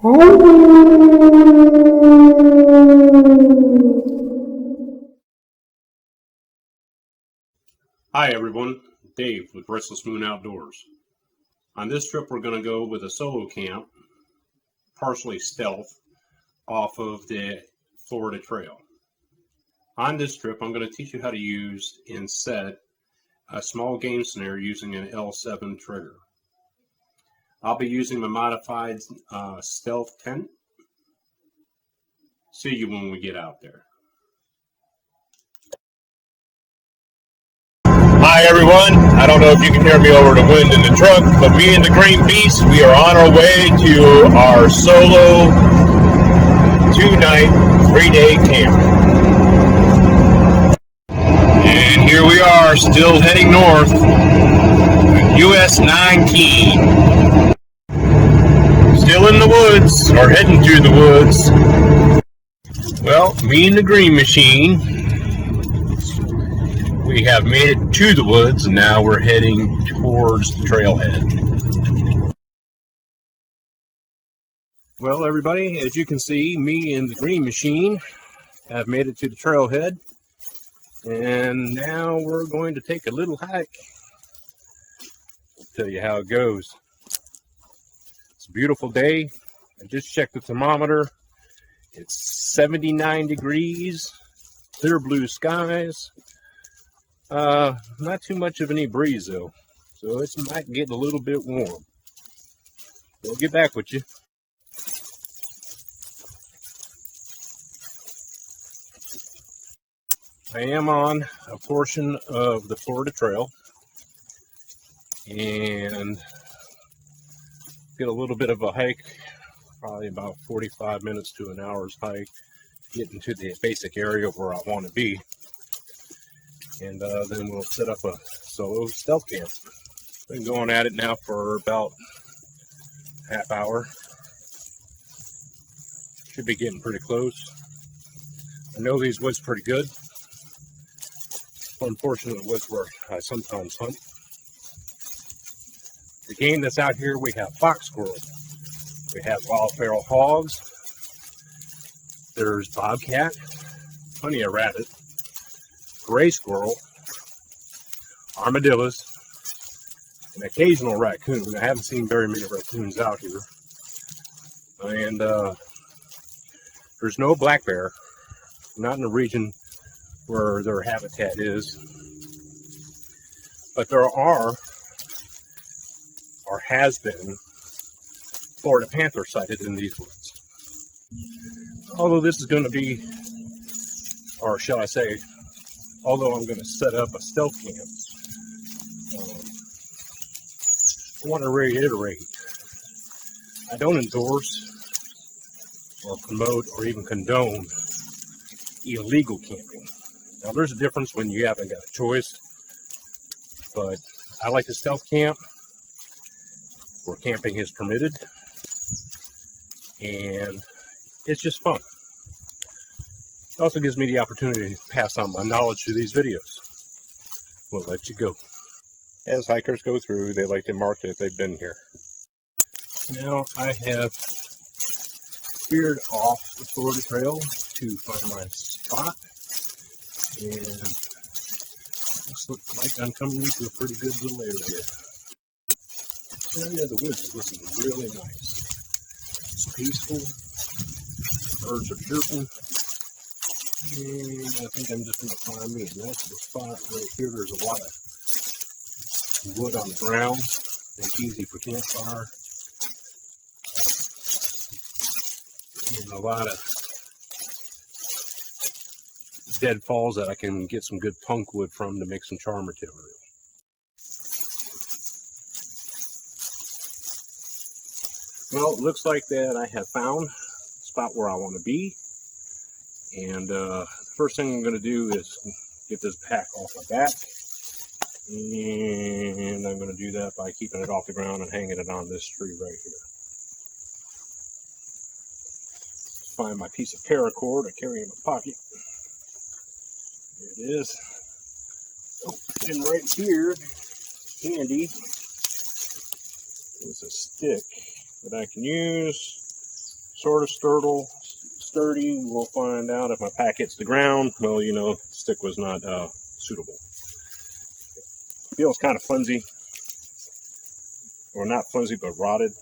Hi everyone, Dave with Restless Moon Outdoors. On this trip we're going to go with a solo camp, partially stealth, off of the Florida Trail. On this trip I'm going to teach you how to use and set a small game snare using an L7 trigger. I'll be using the modified stealth tent. See you when we get out there. Hi everyone, I don't know if you can hear me over the wind in the truck, but me and the Green Beast, we are on our way to our solo 2-night, 3-day camp. And here we are, still heading north, US 19. Still in the woods, or heading through the woods. Well, me and the Green Machine, we have made it to the woods, and now we're heading towards the trailhead. Well everybody, as you can see, me and the Green Machine have made it to the trailhead, and now we're going to take a little hike. I'll tell you how it goes. It's a beautiful day. I just checked the thermometer. It's 79 degrees, clear blue skies. Not too much of any breeze though, so it might get a little bit warm. We'll get back with you. I am on a portion of the Florida Trail and get a little bit of a hike, probably about 45 minutes to an hour's hike, getting to the basic area where I want to be. And then we'll set up a solo stealth camp. Been going at it now for about a half hour. Should be getting pretty close. I know these woods pretty good. One portion of the woods where I sometimes hunt. The game that's out here, we have fox squirrel. We have wild feral hogs. There's bobcat, plenty of rabbit, gray squirrel, armadillos, an occasional raccoon. I haven't seen very many raccoons out here. And there's no black bear, not in the region where their habitat is. But there are, or has been, Florida panther sighted in these woods. Although this is going to be, or shall I say, although I'm going to set up a stealth camp, I want to reiterate, I don't endorse or promote or even condone illegal camping. Now there's a difference when you haven't got a choice, but I like to stealth camp where camping is permitted, and it's just fun. It also gives me the opportunity to pass on my knowledge through these videos. We'll let you go. As hikers go through, they like to mark that they've been here. Now I have veered off the Florida Trail to find my spot, and this looks like I'm coming into a pretty good little area. The area of the woods is looking really nice. It's peaceful. Birds are chirping. And I think I'm just going to find me. And that's the spot right here. There's a lot of wood on the ground. It's easy for campfire. And a lot of deadfalls that I can get some good punk wood from to make some char material. Well, it looks like that I have found the spot where I want to be. And the first thing I'm going to do is get this pack off my back. And I'm going to do that by keeping it off the ground and hanging it on this tree right here. Find my piece of paracord I carry in my pocket. There it is. Oh, and right here, handy, is a stick that I can use sort of sturdy. We'll find out if my pack hits the ground. Well, you know, the stick was not suitable. Feels kind of flimsy, or not flimsy, but rotted.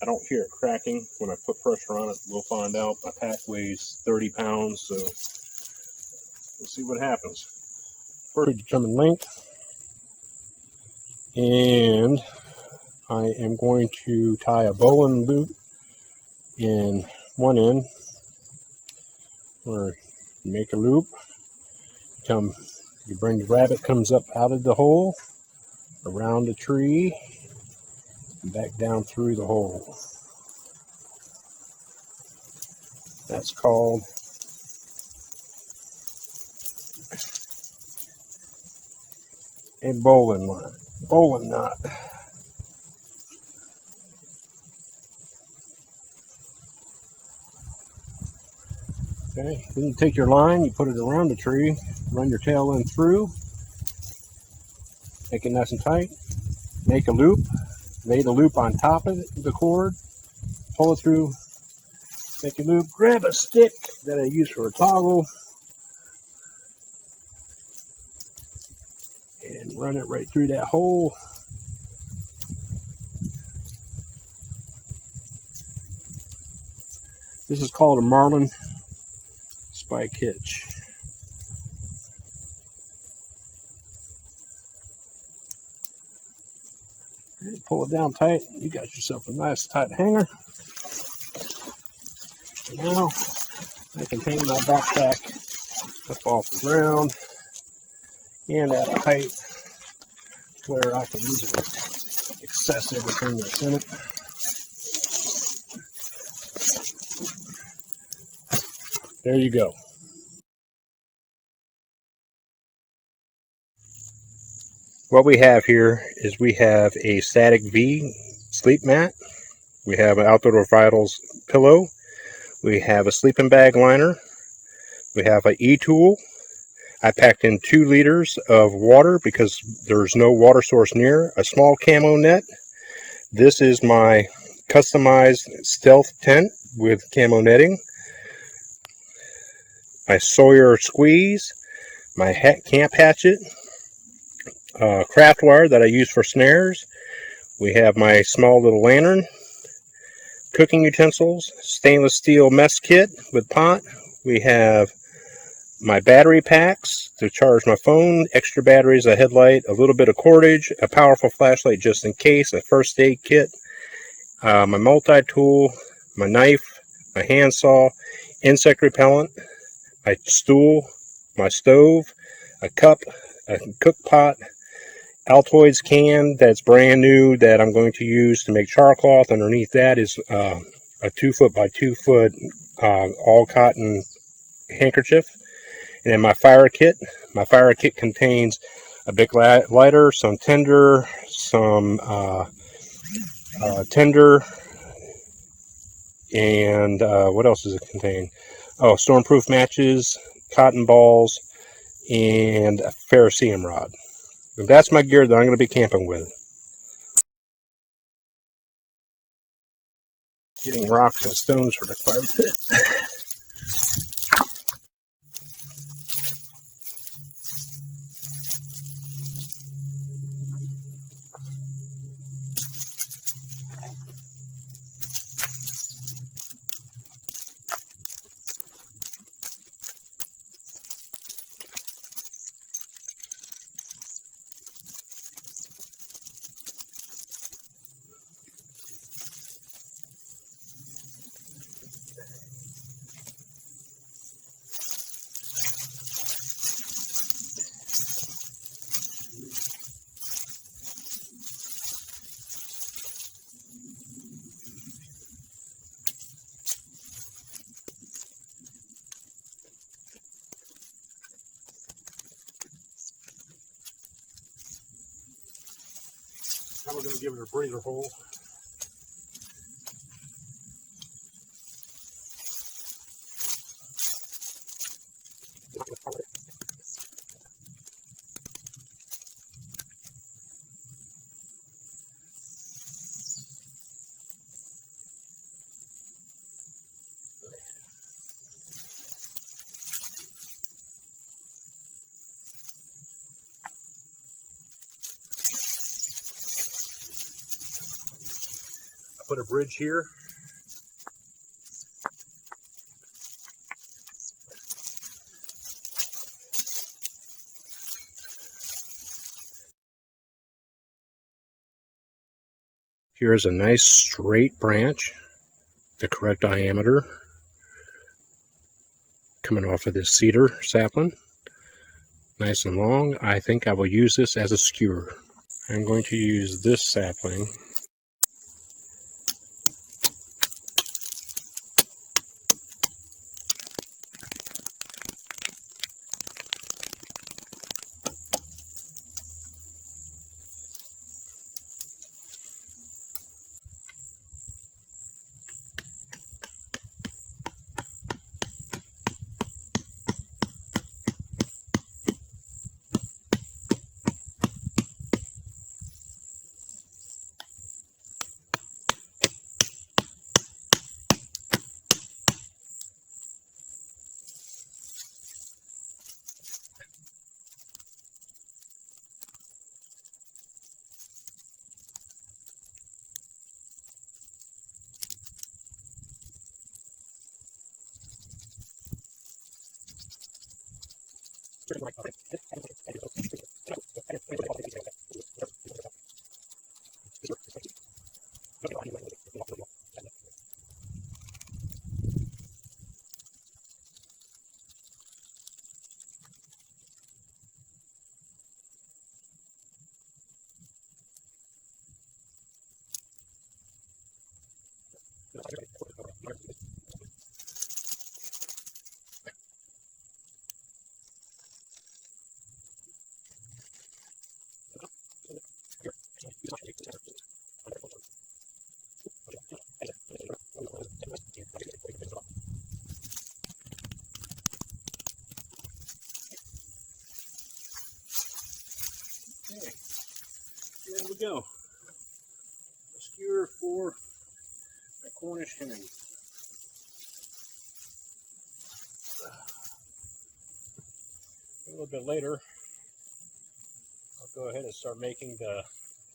I don't hear it cracking when I put pressure on it. We'll find out. My pack weighs 30 pounds, so we'll see what happens. First, determine length, and I am going to tie a bowline loop in one end, or make a loop. You bring the rabbit comes up out of the hole, around the tree, and back down through the hole. That's called a bowline knot. Okay, then you take your line, you put it around the tree, run your tail in through, make it nice and tight, make a loop, lay the loop on top of the cord, pull it through, make a loop, grab a stick that I use for a toggle, and run it right through that hole. This is called a marlin spike hitch. And pull it down tight. You got yourself a nice tight hanger. Now I can hang my backpack up off the ground and at a height where I can easily access everything that's in it. There you go. What we have here is we have a Static V sleep mat. We have an Outdoor Vitals pillow. We have a sleeping bag liner. We have an e-tool. I packed in 2 liters of water because there's no water source near. A small camo net. This is my customized stealth tent with camo netting. My Sawyer squeeze, my camp hatchet, craft wire that I use for snares. We have my small little lantern, cooking utensils, stainless steel mess kit with pot. We have my battery packs to charge my phone, extra batteries, a headlight, a little bit of cordage, a powerful flashlight just in case, a first aid kit, my multi-tool, my knife, my handsaw, insect repellent, my stool, my stove, a cup, a cook pot, Altoids can that's brand new that I'm going to use to make char cloth. Underneath that is a 2-foot by 2-foot all cotton handkerchief. And then my fire kit. My fire kit contains a big lighter, some tinder, and what else does it contain? Oh, stormproof matches, cotton balls, and a ferrocerium rod. And that's my gear that I'm going to be camping with. Getting rocks and stones for the fire pit. Now we're going to give it a breather hole. I put a bridge here. Here's a nice straight branch, the correct diameter, coming off of this cedar sapling. Nice and long. I think I will use this as a skewer. I'm going to use this sapling There we go. A skewer for a Cornish hen. A little bit later, I'll go ahead and start making the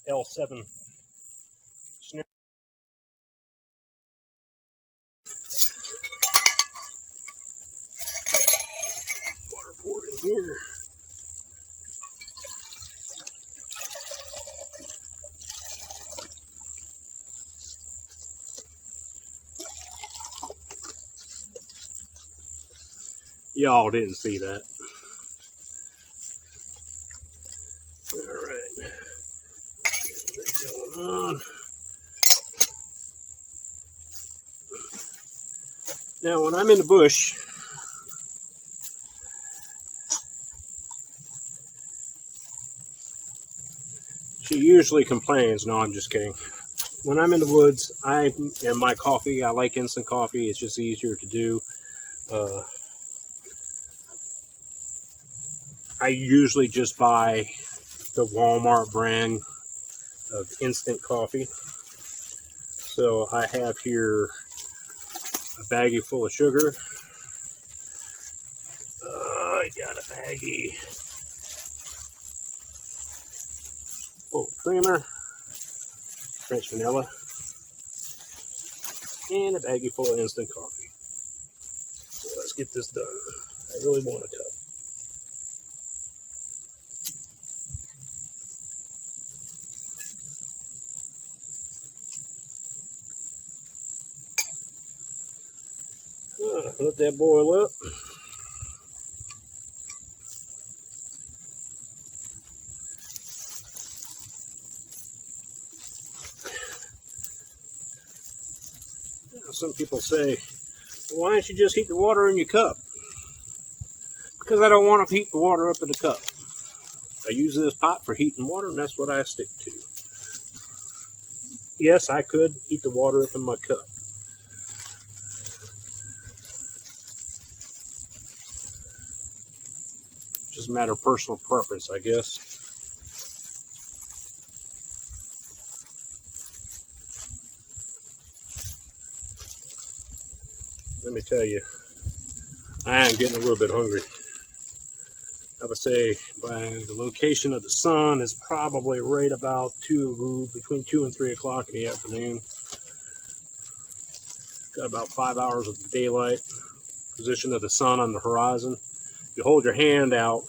L7 snare. Water poured in here. Y'all didn't see that. Alright. What's going on? Now, when I'm in the bush, she usually complains. No, I'm just kidding. When I'm in the woods, and my coffee, I like instant coffee. It's just easier to do. I usually just buy the Walmart brand of instant coffee. So I have here a baggie full of sugar. I got a baggie full of creamer, French vanilla, and a baggie full of instant coffee. So let's get this done. I really want a cup. Let that boil up. Some people say, well, why don't you just heat the water in your cup? Because I don't want to heat the water up in the cup. I use this pot for heating water, and that's what I stick to. Yes, I could heat the water up in my cup. Just a matter of personal preference, I guess. Let me tell you, I am getting a little bit hungry. I would say by the location of the sun, it's probably right about between 2 and 3 o'clock in the afternoon. Got about 5 hours of daylight. Position of the sun on the horizon. You hold your hand out.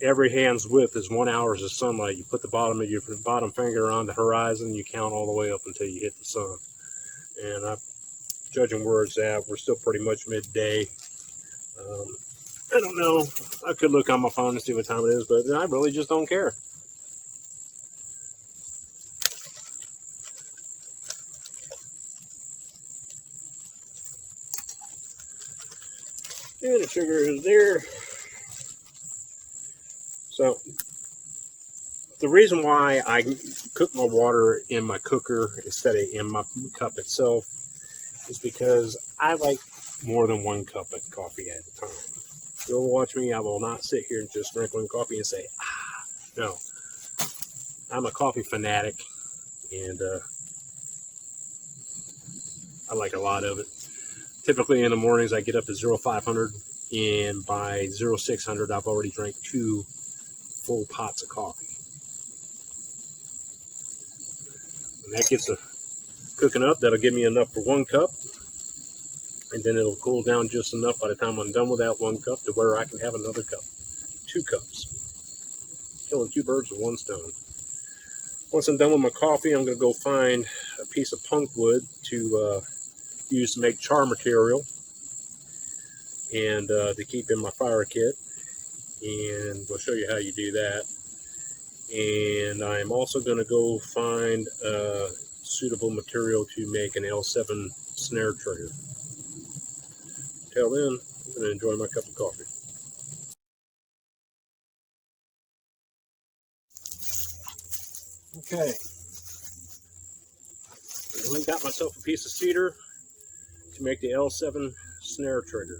Every hand's width is 1 hour of sunlight. You put the bottom of your bottom finger on the horizon. You count all the way up until you hit the sun. And judging where it's at, we're still pretty much midday. I don't know. I could look on my phone and see what time it is, but I really just don't care. And the sugar is there. So the reason why I cook my water in my cooker instead of in my cup itself is because I like more than 1 cup of coffee at a time. If you'll watch me, I will not sit here and just drink 1 coffee and say, ah, no. I'm a coffee fanatic, and I like a lot of it. Typically in the mornings, I get up at 0500, and by 0600, I've already drank 2 full pots of coffee. And that gets cooking up. That'll give me enough for 1 cup. And then it'll cool down just enough by the time I'm done with that 1 cup to where I can have another cup. 2 cups. Killing 2 birds with 1 stone. Once I'm done with my coffee, I'm going to go find a piece of punk wood to use to make char material and to keep in my fire kit. And we'll show you how you do that. And I'm also going to go find suitable material to make an L7 snare trigger. Till then, I'm going to enjoy my cup of coffee. Okay. I went and got myself a piece of cedar to make the L7 snare trigger.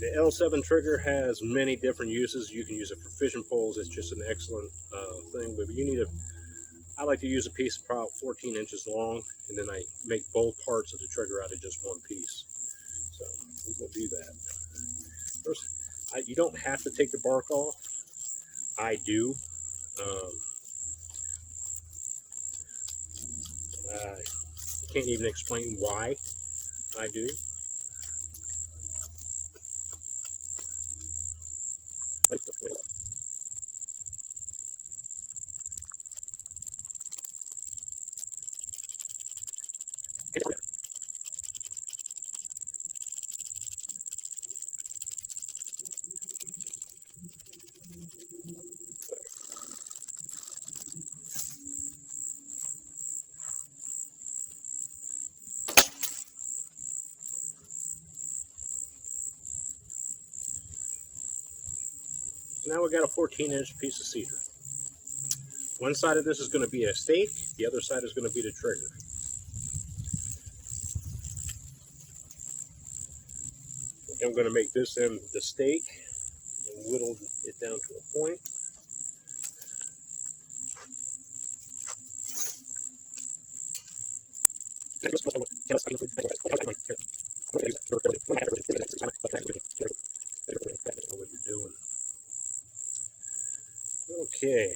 The L7 trigger has many different uses. You can use it for fishing poles. It's just an excellent thing. But I like to use a piece about 14 inches long, and then I make both parts of the trigger out of just 1 piece. So we'll do that. First, you don't have to take the bark off. I do. I can't even explain why I do. Now we got a 14-inch piece of cedar. One side of this is going to be a stake, the other side is going to be the trigger. I'm going to make this end the stake and whittle it down to a point. What you're doing. Okay,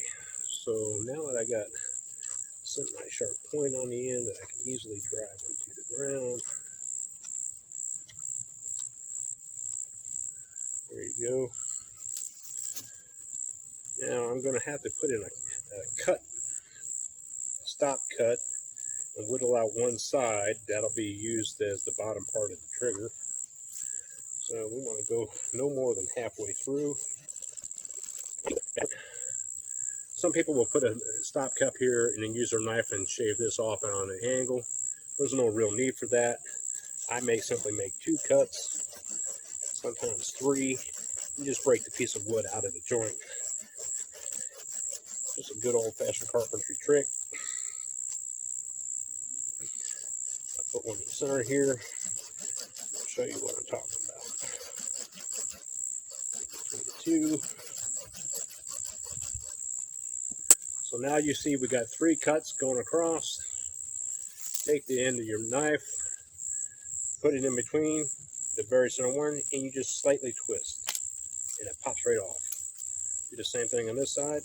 so now that I got some nice sharp point on the end that I can easily drive into the ground. There you go. Now I'm going to have to put in a stop cut, and whittle out one side. That'll be used as the bottom part of the trigger. So we want to go no more than halfway through. Some people will put a stop cup here and then use their knife and shave this off on an angle. There's no real need for that. I may simply make 2 cuts, sometimes 3, and just break the piece of wood out of the joint. Just a good old-fashioned carpentry trick. I'll put one in the center here. I'll show you what I'm talking about. Between the 2. So now you see we got 3 cuts going across. Take the end of your knife, put it in between the very center one, and you just slightly twist, and it pops right off. Do the same thing on this side.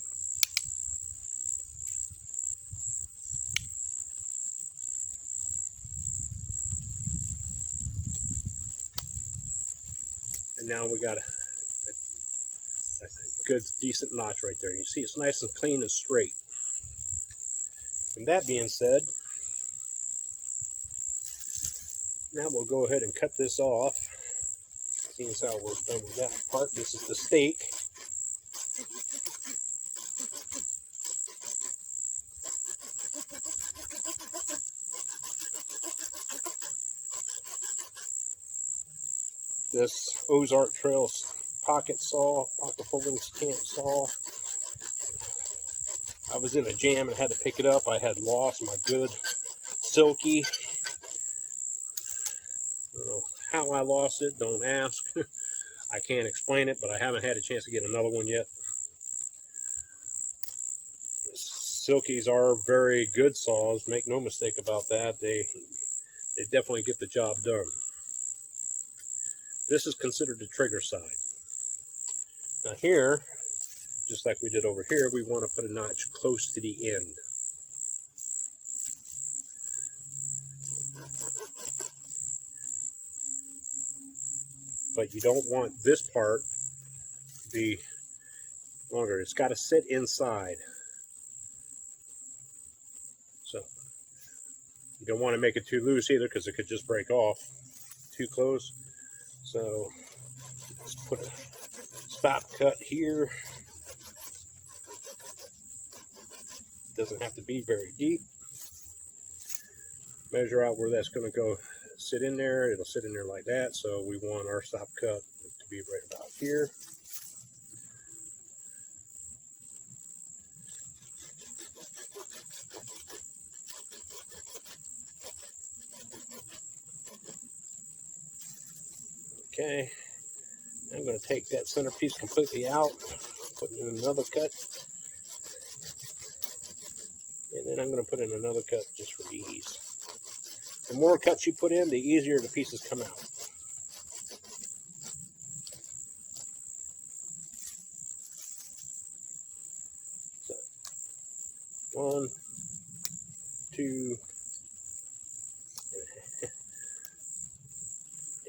now we got a good, decent notch right there. You see it's nice and clean and straight. And that being said, now we'll go ahead and cut this off. Seeing as how we're done with that part, this is the stake. This Ozark Trails pocket folding stamp saw. I was in a jam and had to pick it up. I had lost my good silky. I don't know how I lost it, don't ask. I can't explain it, but I haven't had a chance to get another one yet. Silkies are very good saws, make no mistake about that. They definitely get the job done. This is considered the trigger side. Now here, just like we did over here, we want to put a notch close to the end. But you don't want this part to be longer. It's got to sit inside. So you don't want to make it too loose either, because it could just break off too close. So let's put a stop cut here. Doesn't have to be very deep. Measure out where that's going to go sit in there. It'll sit in there like that. So we want our stop cut to be right about here. Okay, I'm going to take that centerpiece completely out, put in another cut, and then I'm going to put in another cut just for ease. The more cuts you put in, the easier the pieces come out. So, 1, 2,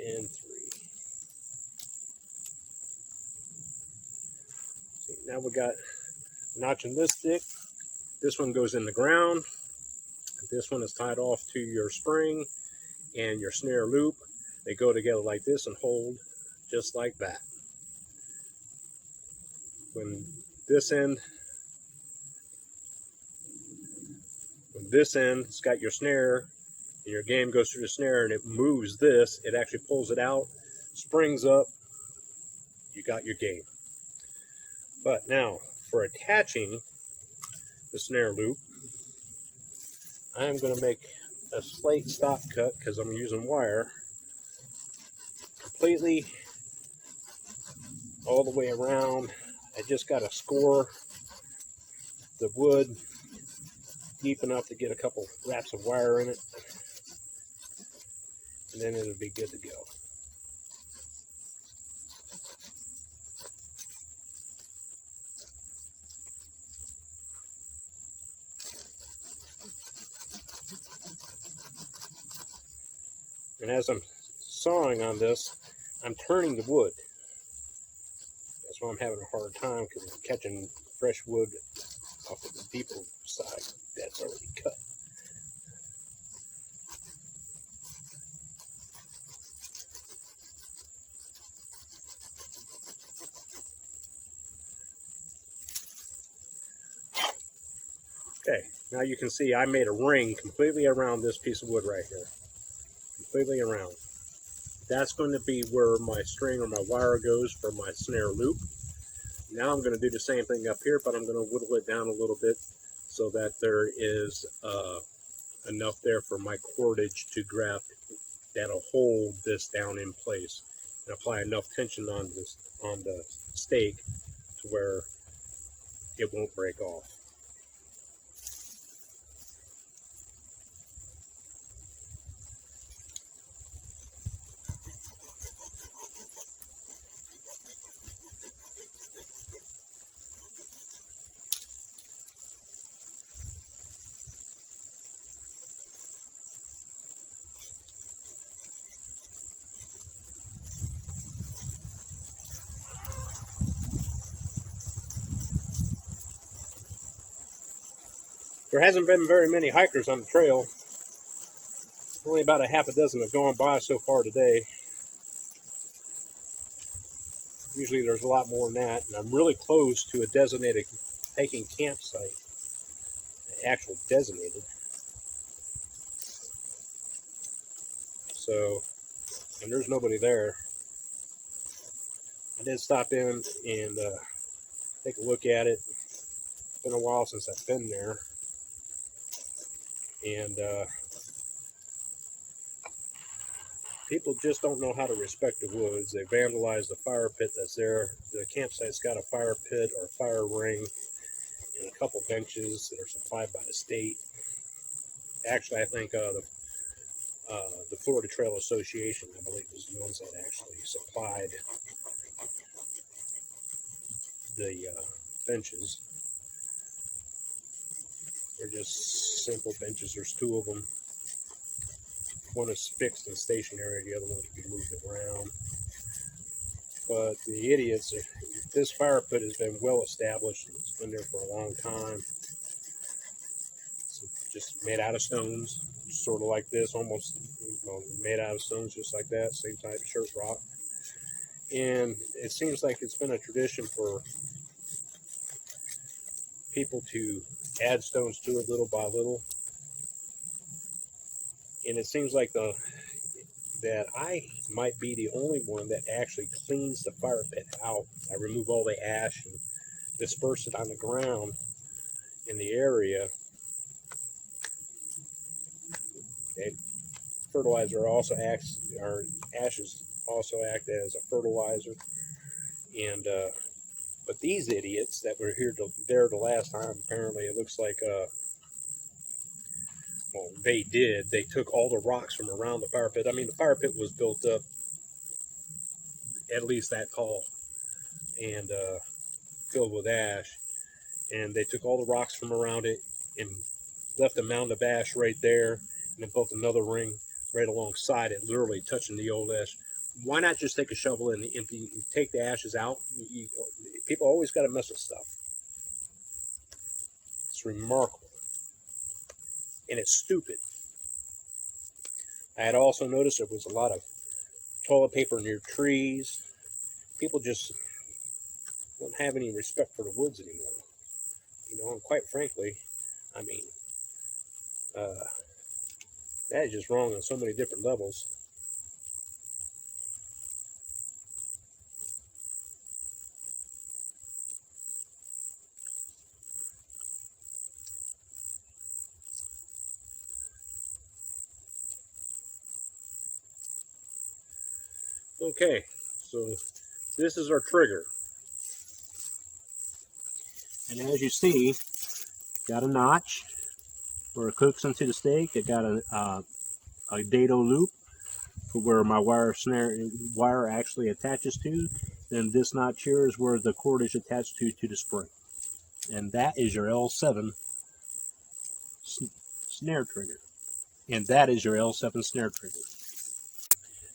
and 3. Now we got a notch in this stick. This one goes in the ground. This one is tied off to your spring and your snare loop. They go together like this and hold just like that. When this end it's got your snare, and your game goes through the snare and it moves this, it actually pulls it out, springs up, you got your game. But now, for attaching the snare loop, I'm going to make a slight stop cut because I'm using wire completely all the way around. I just got to score the wood deep enough to get a couple wraps of wire in it, and then it'll be good to go. And as I'm sawing on this, I'm turning the wood. That's why I'm having a hard time, because I'm catching fresh wood off of the deeper side that's already cut. Okay, now you can see I made a ring completely around this piece of wood right here. Completely around. That's going to be where my string or my wire goes for my snare loop. Now I'm going to do the same thing up here, but I'm going to whittle it down a little bit so that there is enough there for my cordage to grab that'll hold this down in place and apply enough tension on the stake to where it won't break off. There hasn't been very many hikers on the trail. Only about a half a dozen have gone by so far today. Usually there's a lot more than that, and I'm really close to a designated hiking campsite. Actual designated. So, and there's nobody there. I did stop in and take a look at it. It's been a while since I've been there. And people just don't know how to respect the woods. They vandalized the fire pit that's there. The campsite's got a fire pit or a fire ring and a couple benches that are supplied by the state. Actually, I think the Florida Trail Association, I believe, was the ones that actually supplied the benches. They're just simple benches. There's two of them. One is fixed and stationary, the other one can be moved around. But the idiots, this fire pit has been well established. It's been there for a long time. It's just made out of stones, sort of like this, almost made out of stones, just like that, same type, chert rock. And it seems like it's been a tradition for people to add stones to it little by little. And it seems like that I might be the only one that actually cleans the fire pit out. I remove all the ash and disperse it on the ground in the area. And fertilizer also acts, or ashes also act as a fertilizer. And but these idiots that were there the last time, apparently it looks like well, they took all the rocks from around the fire pit. I mean, the fire pit was built up at least that tall and filled with ash. And they took all the rocks from around it and left a mound of ash right there, and then built another ring right alongside it, literally touching the old ash. Why not just take a shovel and take the ashes out? People always got to mess with stuff. It's remarkable. And it's stupid. I had also noticed there was a lot of toilet paper near trees. People just don't have any respect for the woods anymore. You know, and quite frankly, I mean, that is just wrong on so many different levels. Okay, so this is our trigger. And as you see, got a notch where it hooks into the stake. It got a dado loop for where my wire actually attaches to. Then this notch here is where the cord is attached to the spring. And that is your L7 snare trigger. And that is your L7 snare trigger.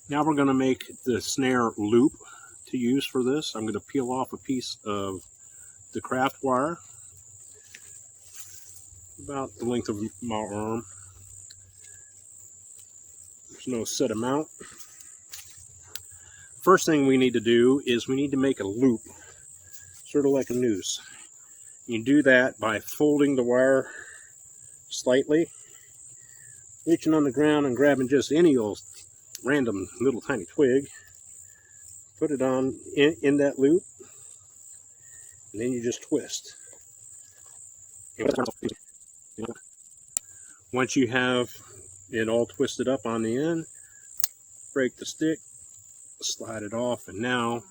Now we're going to make the snare loop to use for this. I'm going to peel off a piece of the craft wire, about the length of my arm. There's no set amount. First thing we need to do is we need to make a loop, sort of like a noose. You do that by folding the wire slightly, reaching on the ground and grabbing just any old random little tiny twig, put it on in that loop, and then you just twist. Once you have it all twisted up on the end, break the stick, slide it off, and now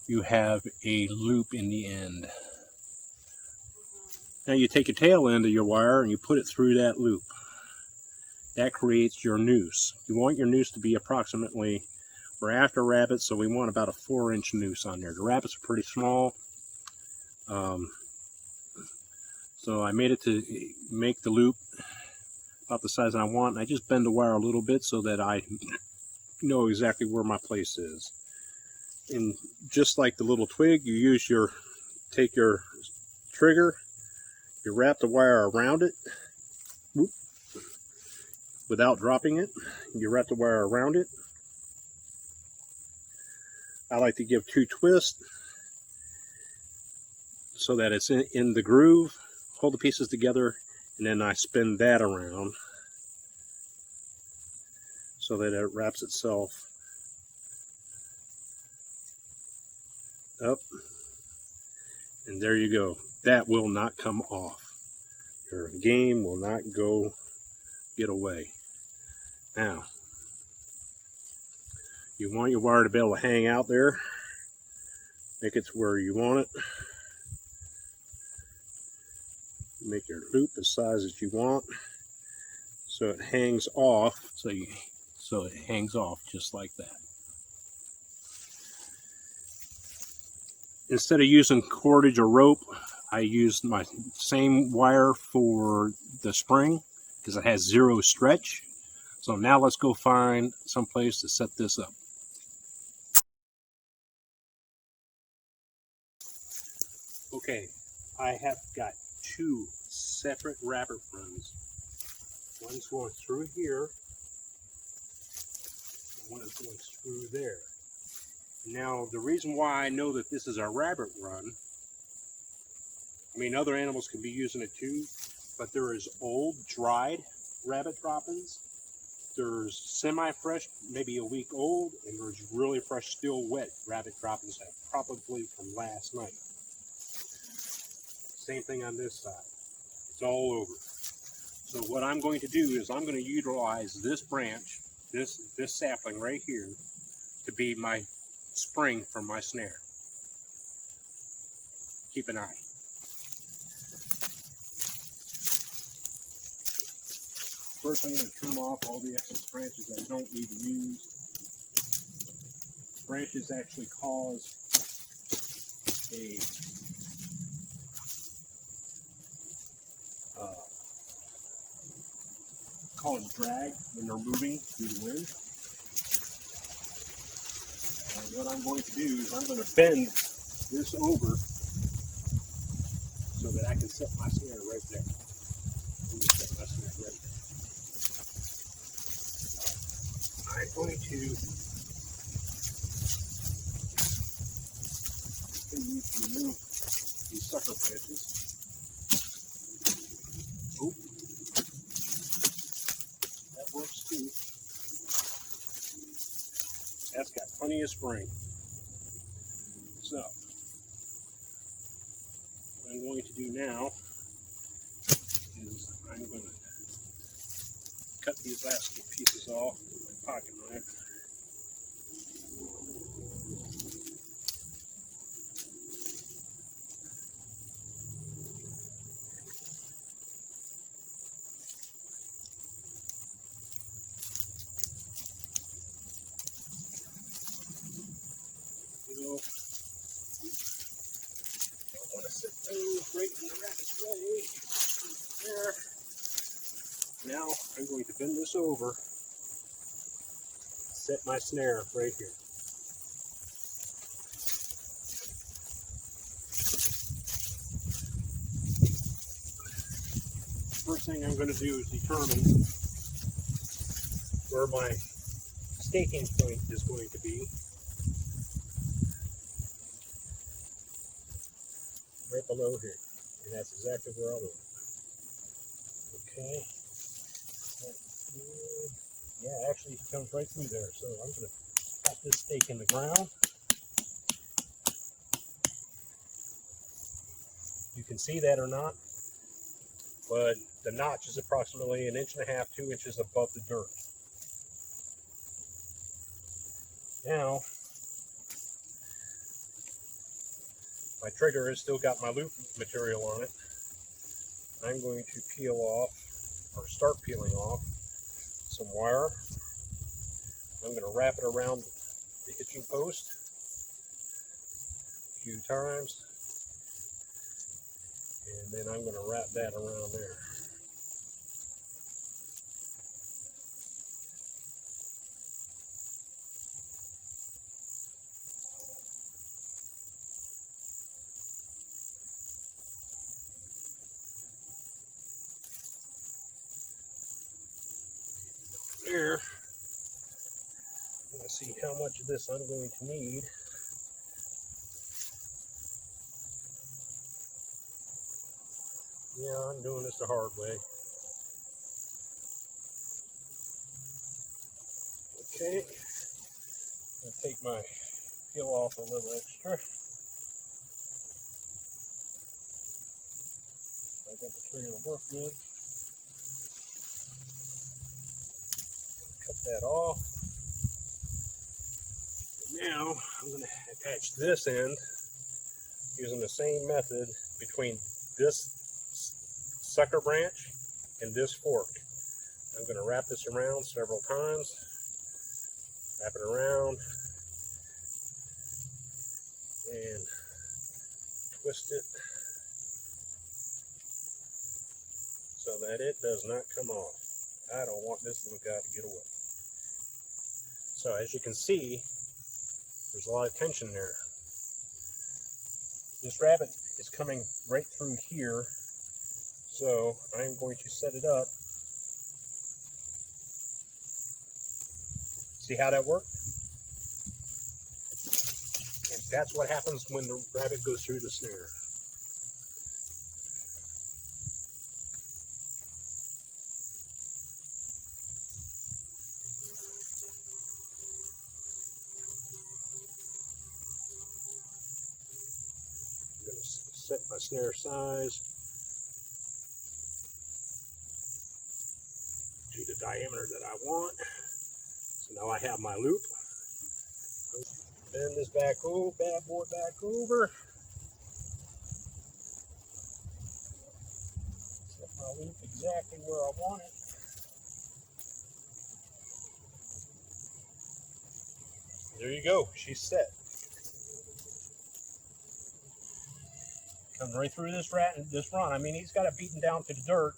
you have a loop in the end. Now you take your tail end of your wire and you put it through that loop. That creates your noose. You want your noose to be approximately, we're after rabbits, so we want about a 4-inch noose on there. The rabbits are pretty small. So I made it to make the loop about the size I want. And I just bend the wire a little bit so that I know exactly where my place is. And just like the little twig, you take your trigger, You wrap the wire around it. Whoop. Without dropping it. You wrap the wire around it. I like to give 2 twists so that it's in the groove. Hold the pieces together, and then I spin that around so that it wraps itself up. And there you go. That will not come off. Your game will not get away. Now, you want your wire to be able to hang out there. Make it to where you want it. Make your loop the size that you want, so it hangs off. So it hangs off just like that. Instead of using cordage or rope, I used my same wire for the spring because it has 0 stretch. So now let's go find some place to set this up. Okay, I have got 2 separate rabbit runs. One's going through here, and one is going through there. Now, the reason why I know that this is a rabbit run, I mean, other animals can be using it too, but there is old, dried rabbit droppings. There's semi-fresh, maybe a week old, and there's really fresh, still wet rabbit droppings that probably from last night. Same thing on this side. It's all over. So what I'm going to do is I'm going to utilize this branch, this sapling right here, to be my spring for my snare. Keep an eye. First, I'm going to trim off all the excess branches that don't need to use. Branches actually cause drag when they're moving through the wind. And what I'm going to do is I'm going to bend this over so that I can set my snare right there. I'm going to set my snare right there. I'm going to remove these sucker branches. Oh, that works too. That's got plenty of spring. So, what I'm going to do now is I'm going to cut these last few pieces off with my pocket knife. Right in the rabbit's way. There. Now I'm going to bend this over, set my snare right here. First thing I'm going to do is determine where my staking point is going to be. Right below here. And that's exactly where I'll do it. Okay. Yeah, actually it comes right through there. So I'm going to pop this stake in the ground. You can see that or not, but the notch is approximately 1.5 inches, 2 inches above the dirt. Now, my trigger has still got my loop material on it. I'm going to peel off, or start peeling off, some wire. I'm going to wrap it around the hitching post a few times. And then I'm going to wrap that around there. here. Let's see how much of this I'm going to need. Yeah, I'm doing this the hard way. Okay, I'll take my peel off a little extra. I got the tree to work with. Cut that off. Now I'm going to attach this end using the same method between this sucker branch and this fork. I'm going to wrap this around several times. Wrap it around and twist it so that it does not come off. I don't want this little guy to get away. So as you can see, there's a lot of tension there. This rabbit is coming right through here, so I'm going to set it up. See how that worked? And that's what happens when the rabbit goes through the snare. I'm going to set my snare size to the diameter that I want. So now I have my loop. Bend this back over, bad boy back over. Set my loop exactly where I want it. There you go, she's set. Comes right through this run. I mean, he's got it beaten down to the dirt,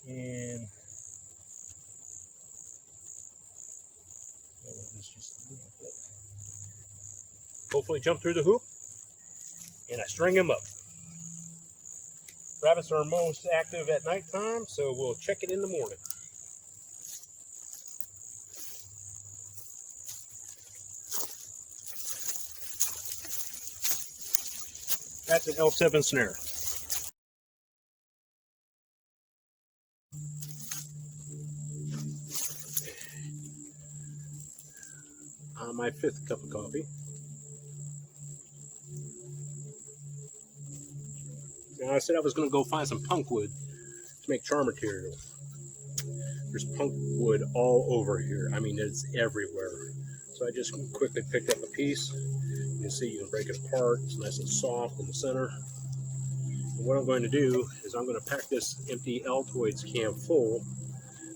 and hopefully jump through the hoop, and I string him up. Rabbits are most active at nighttime, so we'll check it in the morning. That's an L7 snare. My 5th cup of coffee. Now I said I was going to go find some punk wood to make char material. There's punk wood all over here. I mean, it's everywhere. So I just quickly picked up a piece. You can see you can break it apart. It's nice and soft in the center. And what I'm going to do is I'm going to pack this empty Altoids can full.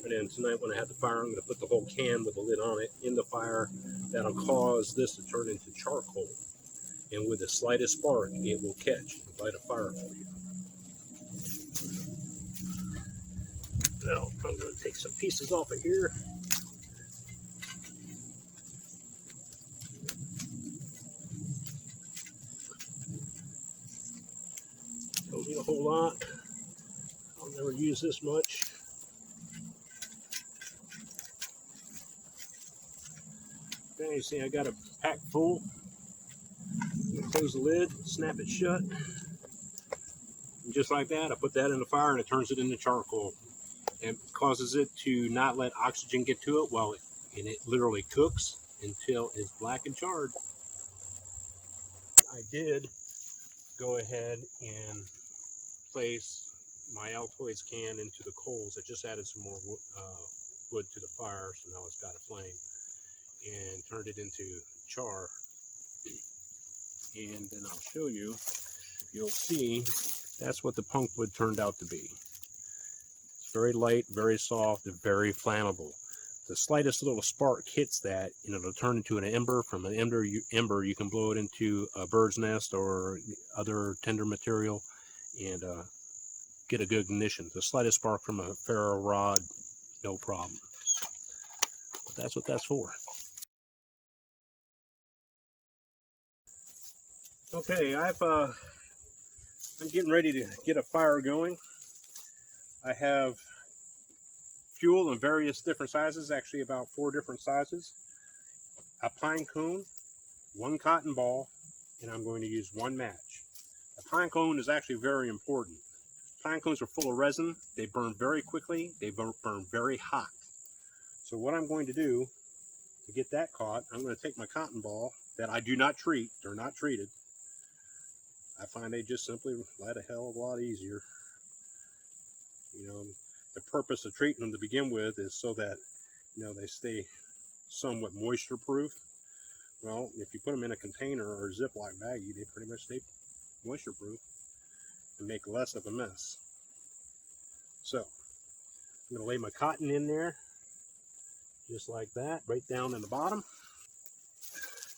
And then tonight when I have the fire, I'm going to put the whole can with the lid on it in the fire. That'll cause this to turn into charcoal. And with the slightest spark, it will catch and light a fire for you. Now, I'm going to take some pieces off of here. Don't need a whole lot. I'll never use this much. Okay, you see I got a pack full. Close the lid, snap it shut. And just like that, I put that in the fire and it turns it into charcoal. And causes it to not let oxygen get to it and it literally cooks until it's black and charred. I did go ahead and place my Altoids can into the coals. I just added some more wood to the fire, so now it's got a flame, and turned it into char. And then I'll show you, you'll see, that's what the punk wood turned out to be. It's very light, very soft, and very flammable. The slightest little spark hits that, and it'll turn into an ember. From an ember, you can blow it into a bird's nest or other tender material and get a good ignition. The slightest spark from a Fero rod, no problem. But that's what that's for. Okay, I'm getting ready to get a fire going. I have fuel in various different sizes, actually about 4 different sizes. A pine cone, 1 cotton ball, and I'm going to use 1 match. A pine cone is actually very important. Pine cones are full of resin. They burn very quickly. They burn very hot. So what I'm going to do to get that caught, I'm going to take my cotton ball that I do not treat. They're not treated. I find they just simply light a hell of a lot easier. You know, the purpose of treating them to begin with is so that, you know, they stay somewhat moisture proof. Well, if you put them in a container or a Ziploc baggie, they pretty much stay moisture proof and make less of a mess. So I'm going to lay my cotton in there just like that, right down in the bottom.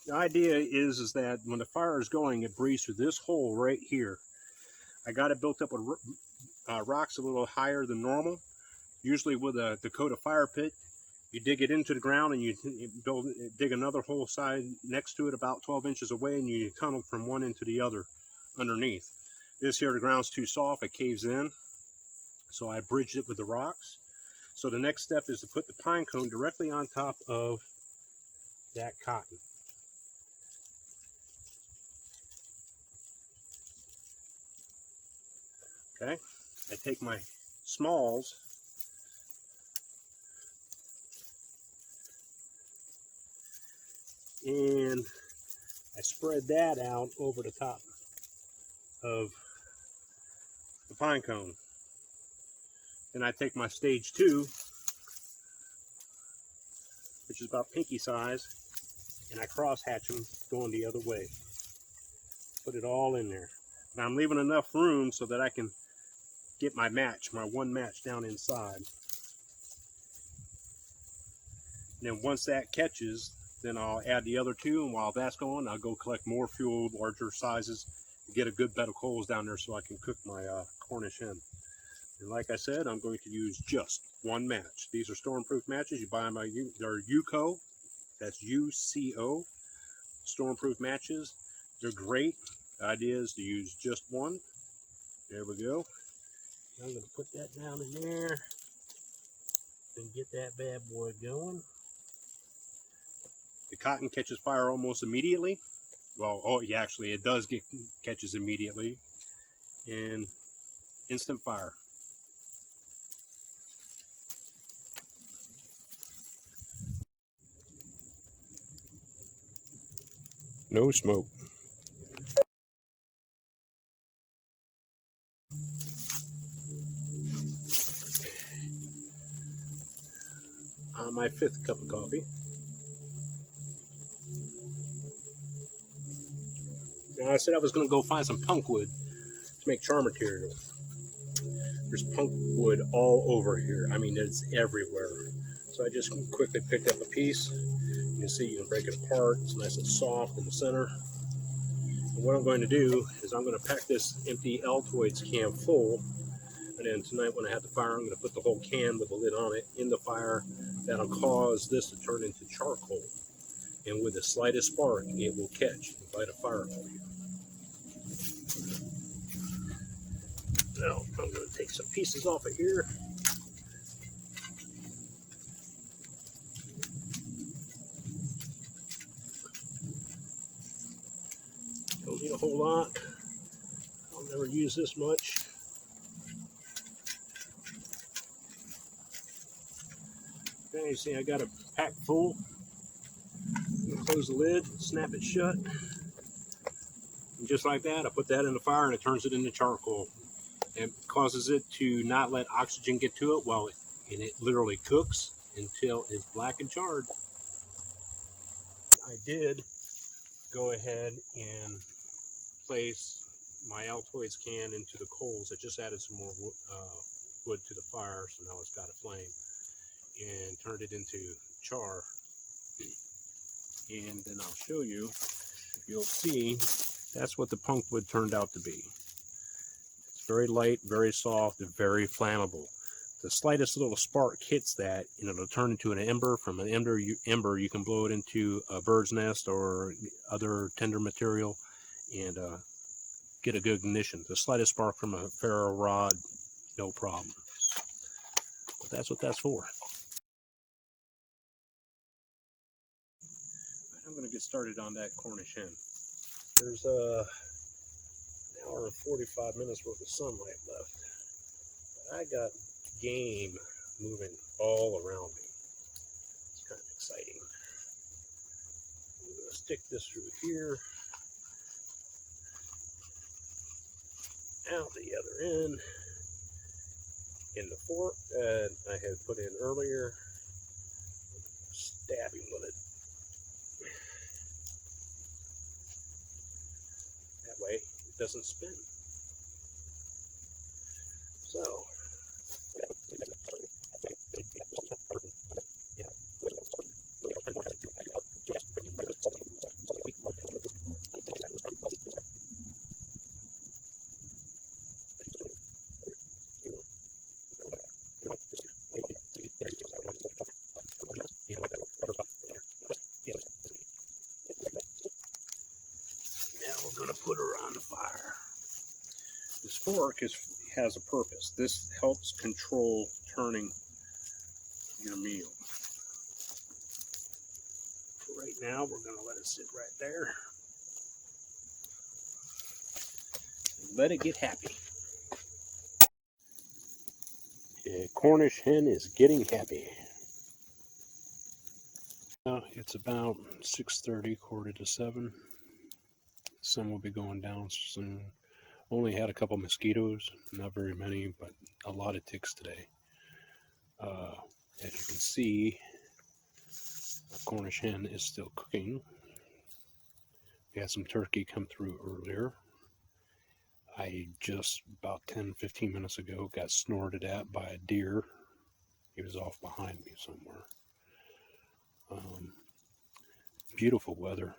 The idea is that when the fire is going, it breathes through this hole right here. I got it built up with rocks a little higher than normal. Usually with a Dakota fire pit, you dig it into the ground and you dig another hole side next to it about 12 inches away, and you tunnel from one end to the other underneath. This here, the ground's too soft, it caves in, so I bridged it with the rocks. So the next step is to put the pine cone directly on top of that cotton. Okay, I take my smalls and I spread that out over the top of the pine cone. Then I take my stage 2, which is about pinky size, and I cross hatch them going the other way. Put it all in there. Now I'm leaving enough room so that I can get my match, my 1 match down inside. And then once that catches, then I'll add the other 2, and while that's going, I'll go collect more fuel, larger sizes, to get a good bed of coals down there so I can cook my Cornish hen. And like I said, I'm going to use just 1 match. These are storm-proof matches. You buy them by they're UCO. That's UCO. Storm-proof matches. They're great. The idea is to use just 1. There we go. I'm going to put that down in there and get that bad boy going. The cotton catches fire almost immediately. Well, oh yeah, actually it does catches immediately, and instant fire. No smoke. On my 5th cup of coffee. Now I said I was going to go find some punk wood to make char material. There's punk wood all over here. I mean, it's everywhere. So I just quickly picked up a piece. You can see you can break it apart. It's nice and soft in the center. And what I'm going to do is I'm going to pack this empty Altoids can full. And then tonight when I have the fire, I'm going to put the whole can with the lid on it in the fire. That'll cause this to turn into charcoal. And with the slightest spark, it will catch and light a fire for you. Now, I'm going to take some pieces off of here. Don't need a whole lot. I'll never use this much. Okay, you see I got a pack full. Close the lid, snap it shut. And just like that, I put that in the fire and it turns it into charcoal. It causes it to not let oxygen get to it and it literally cooks until it's black and charred. I did go ahead and place my Altoids can into the coals. I just added some more wood to the fire, so now it's got a flame, and turned it into char. And then I'll show you, you'll see, that's what the punk wood turned out to be. It's very light, very soft, and very flammable. The slightest little spark hits that, and it'll turn into an ember. From an ember, you can blow it into a bird's nest or other tender material and get a good ignition. The slightest spark from a Fero rod, no problem. that's what that's for. I'm going to get started on that Cornish hen. There's an hour and 45 minutes worth of sunlight left. I got game moving all around me. It's kind of exciting. I'm going to stick this through here, out the other end, in the fork that I had put in earlier. Stabbing with it. That way it doesn't spin. So going to put her on the fire. This fork has a purpose. This helps control turning your meal. For right now, we're going to let it sit right there. And let it get happy. The Cornish hen is getting happy. It's about 6:30, 6:45. Sun will be going down soon. Only had a couple mosquitoes, not very many, but a lot of ticks today. As you can see, the Cornish hen is still cooking. We had some turkey come through earlier. I just about 10-15 minutes ago got snorted at by a deer. He was off behind me somewhere. Beautiful weather.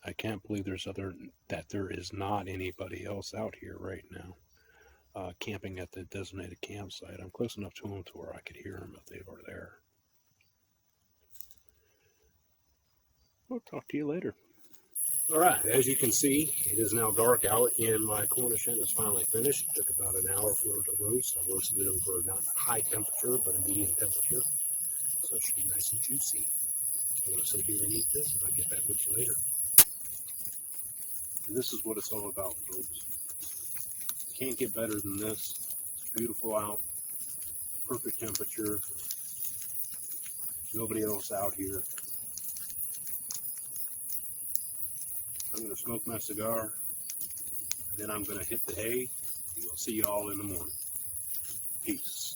I can't believe there is not anybody else out here right now, camping at the designated campsite. I'm close enough to them to where I could hear them if they were there. I'll talk to you later. All right, as you can see, it is now dark out, and my Cornish hen is finally finished. It took about an hour for it to roast. I roasted it over not a high temperature, but a medium temperature, so it should be nice and juicy. I'm going to sit here and eat this, and I'll get back with you later. And this is what it's all about, folks. Can't get better than this. It's beautiful out, perfect temperature. Nobody else out here. I'm going to smoke my cigar, then I'm going to hit the hay, and we'll see you all in the morning. Peace.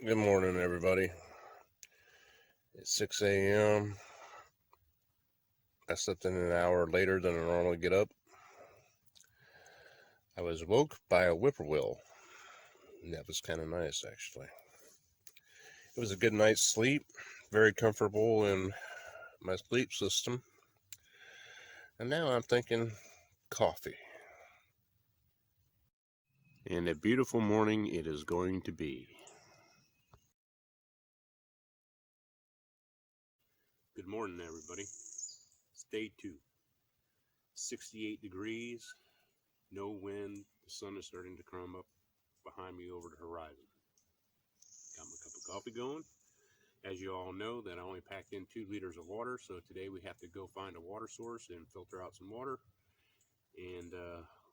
Good morning, everybody. It's 6 a.m. I slept in an hour later than I normally get up. I was woke by a whippoorwill. And that was kind of nice, actually. It was a good night's sleep. Very comfortable in my sleep system. And now I'm thinking coffee. And a beautiful morning it is going to be. Good morning, everybody. It's day 2. 68 degrees, no wind. The sun is starting to come up behind me over the horizon. Got my cup of coffee going. As you all know, that I only packed in 2 liters of water, so today we have to go find a water source and filter out some water. And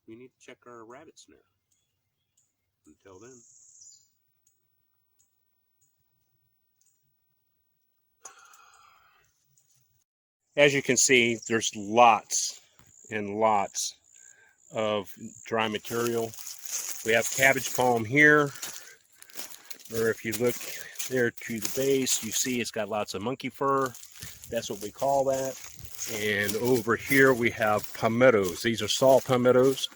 we need to check our rabbit snare. Until then. As you can see, there's lots and lots of dry material. We have cabbage palm here, or if you look there to the base, you see it's got lots of monkey fur. That's what we call that. And over here we have palmettos. These are saw palmettos.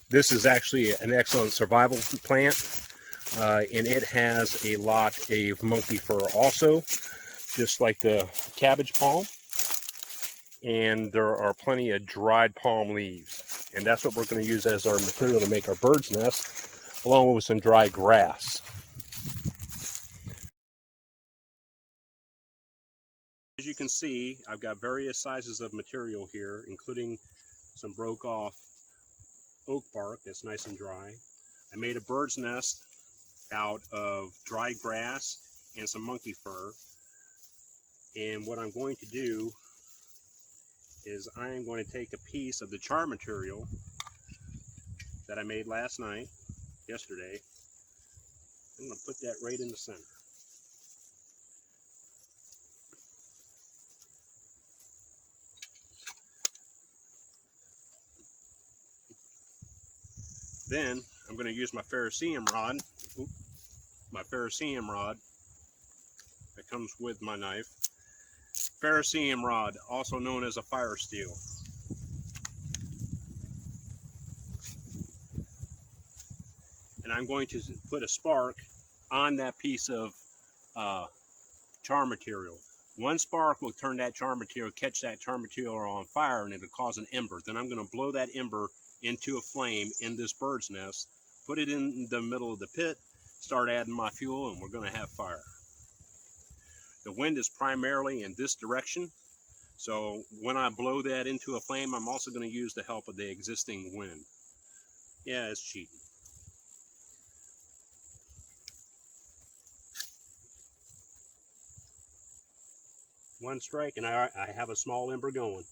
This is actually an excellent survival plant, and it has a lot of monkey fur also, just like the cabbage palm. And there are plenty of dried palm leaves, and that's what we're going to use as our material to make our bird's nest, along with some dry grass. As you can see, I've got various sizes of material here, including some broke off oak bark that's nice and dry. I made a bird's nest out of dry grass and some monkey fur. And what I'm going to do is I am going to take a piece of the char material that I made yesterday. I'm going to put that right in the center. Then I'm going to use my ferrocerium rod, that comes with my knife. Ferrocerium rod, also known as a fire steel. And I'm going to put a spark on that piece of char material. One spark will turn that char material, catch that char material on fire, and it'll cause an ember. Then I'm going to blow that ember into a flame in this bird's nest, put it in the middle of the pit, start adding my fuel, and we're going to have fire. The wind is primarily in this direction, so when I blow that into a flame, I'm also going to use the help of the existing wind. Yeah, it's cheating. One strike and I have a small ember going.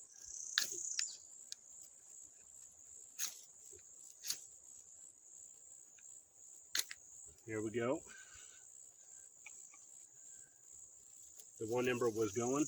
Here we go. The one ember was going.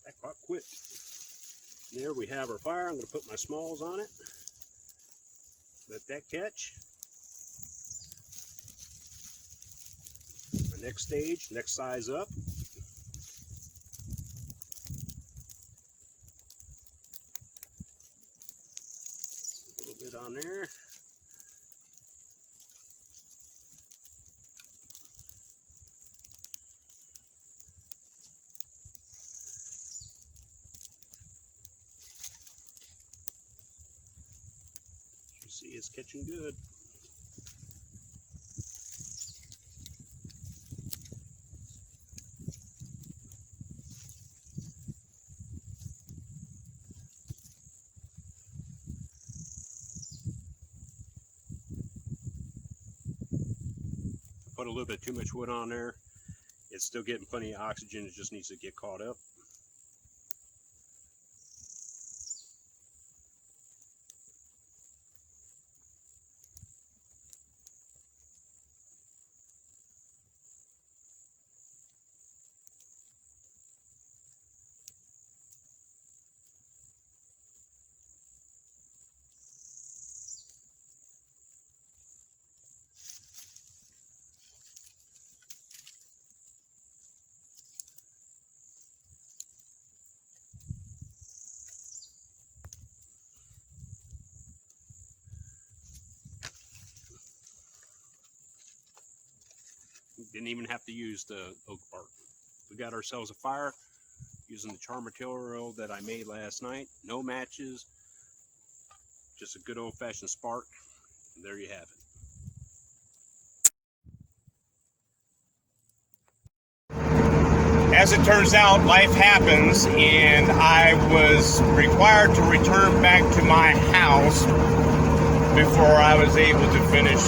That caught quick. There we have our fire. I'm going to put my smalls on it. Let that catch. My next stage, next size up. A little bit on there. See, it's catching good. Put a little bit too much wood on there. It's still getting plenty of oxygen. It just needs to get caught up. Didn't even have to use the oak bark. We got ourselves a fire using the char material that I made last night. No matches, just a good old-fashioned spark. And there you have it. As it turns out, life happens, and I was required to return back to my house before I was able to finish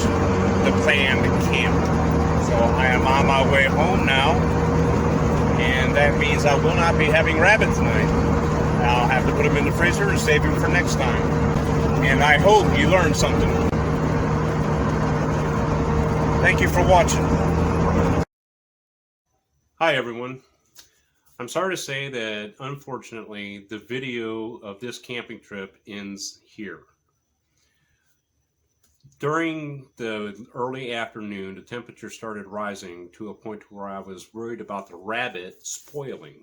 the planned camp. So I am on my way home now, and that means I will not be having rabbit tonight. I'll have to put them in the freezer and save them for next time. And I hope you learned something. Thank you for watching. Hi everyone. I'm sorry to say that unfortunately the video of this camping trip ends here. During the early afternoon, the temperature started rising to a point where I was worried about the rabbit spoiling.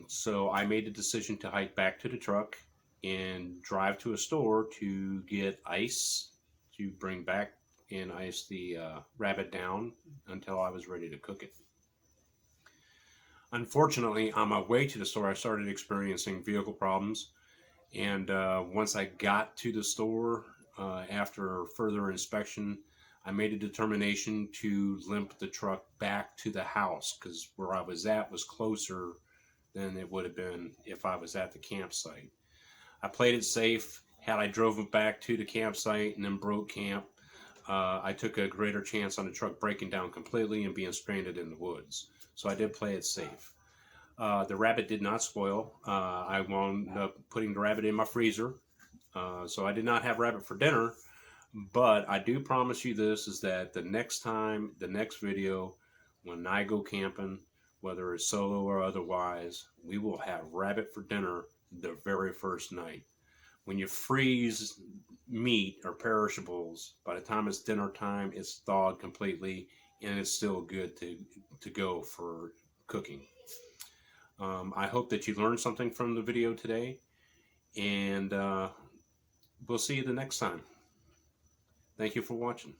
So I made the decision to hike back to the truck and drive to a store to get ice to bring back and ice the rabbit down until I was ready to cook it. Unfortunately, on my way to the store, I started experiencing vehicle problems. And once I got to the store, after further inspection, I made a determination to limp the truck back to the house because where I was at was closer than it would have been if I was at the campsite. I played it safe. Had I drove it back to the campsite and then broke camp, I took a greater chance on the truck breaking down completely and being stranded in the woods. So I did play it safe. The rabbit did not spoil. I wound up putting the rabbit in my freezer. So I did not have rabbit for dinner, but I do promise you this, is that the next video, when I go camping, whether it's solo or otherwise, we will have rabbit for dinner the very first night. When you freeze meat or perishables, by the time it's dinner time, it's thawed completely and it's still good to go for cooking. I hope that you learned something from the video today, and we'll see you the next time. Thank you for watching.